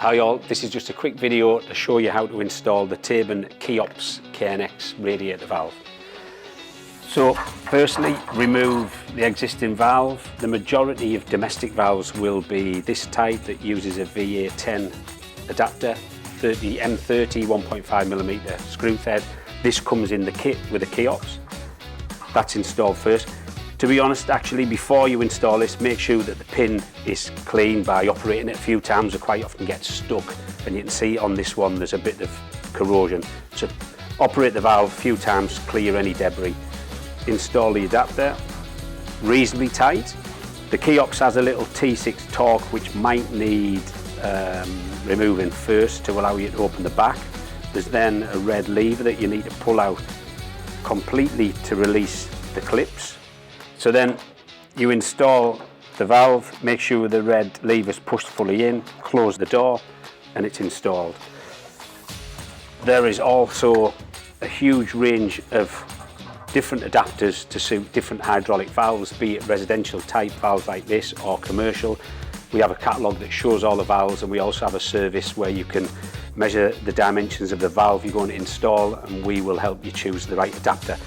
Hi all, this is just a quick video to show you how to install the Theben CHEOPS KNX radiator valve. So firstly, remove the existing valve. The majority of domestic valves will be this type that uses a VA10 adapter, M30 1.5mm screw thread. This comes in the kit with the CHEOPS. That's installed first. To be honest, actually, before you install this, make sure that the pin is clean by operating it a few times. It quite often gets stuck, and you can see on this one there's a bit of corrosion. So operate the valve a few times, clear any debris. Install the adapter, reasonably tight. The CHEOPS has a little T6 torque which might need removing first to allow you to open the back. There's then a red lever that you need to pull out completely to release the clips. So then you install the valve, make sure the red lever is pushed fully in, close the door, and it's installed. There is also a huge range of different adapters to suit different hydraulic valves, be it residential type valves like this or commercial. We have a catalogue that shows all the valves, and we also have a service where you can measure the dimensions of the valve you're going to install, and we will help you choose the right adapter.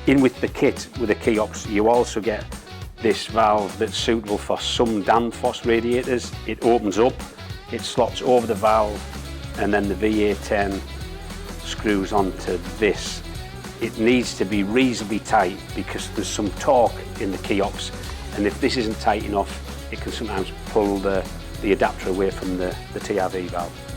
In with the kit with the CHEOPS, you also get this valve that's suitable for some Danfoss radiators. It opens up, it slots over the valve, and then the VA10 screws onto this. It needs to be reasonably tight because there's some torque in the CHEOPS, and if this isn't tight enough, it can sometimes pull the adapter away from the TRV valve.